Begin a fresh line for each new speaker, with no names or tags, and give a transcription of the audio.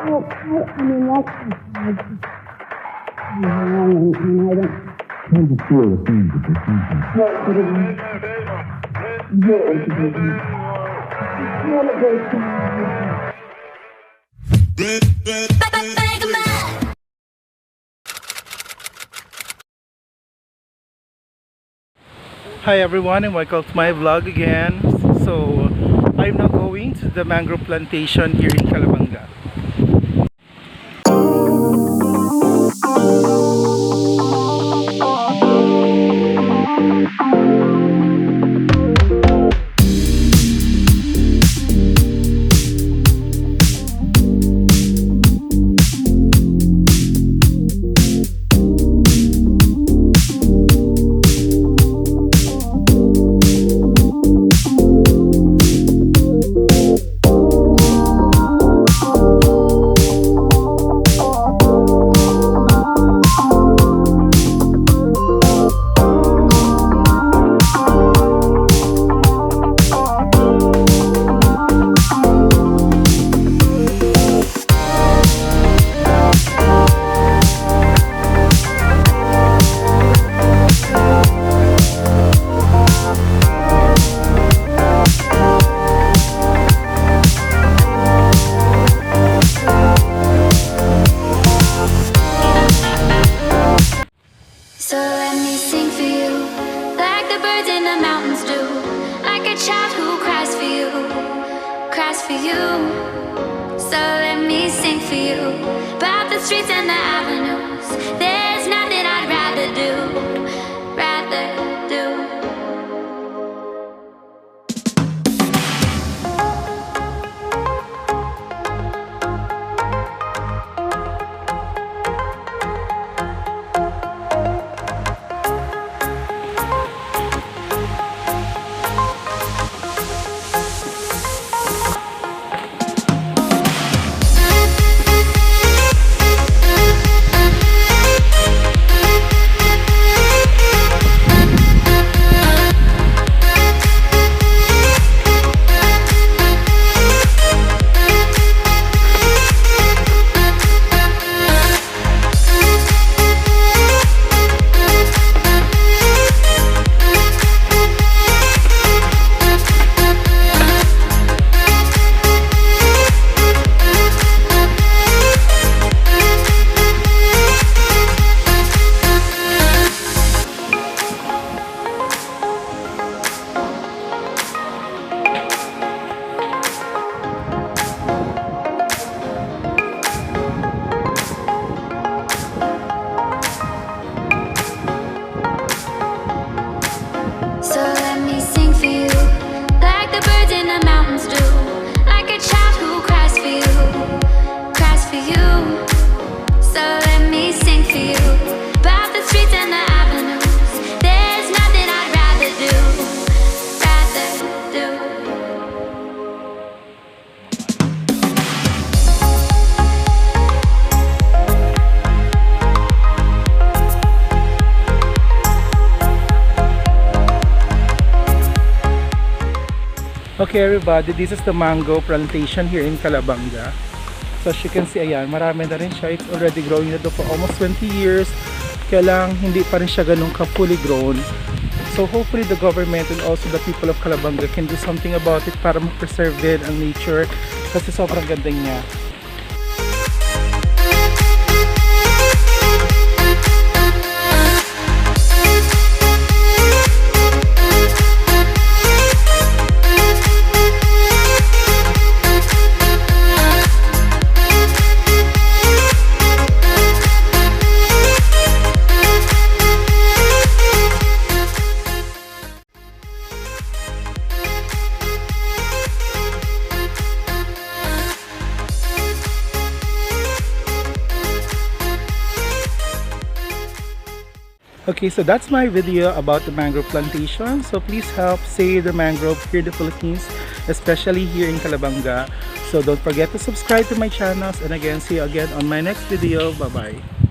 I mean, that's hard. And I don't tend to feel the things that they think of. No, but it is very good.
Hi everyone, and welcome to my vlog again. So I'm now going to the Mangrove Plantation here in Calabanga.
So let me sing for you about the streets and the avenues. There's nothing I'd rather do, rather do.
Okay everybody, this is the Mangrove Plantation here in Calabanga. So as you can see, ayan, marami na rin siya. It's already growing na for almost 20 years. Kaya lang, hindi pa rin siya ganun ka-fully grown. So hopefully the government and also the people of Calabanga can do something about it para ma-preserve din ang nature. Kasi sobrang ganda niya. Okay, so that's my video about the mangrove plantation. So please help save the mangrove here in the Philippines, especially here in Calabanga. So don't forget to subscribe to my channels, and again, see you again on my next video. Bye bye.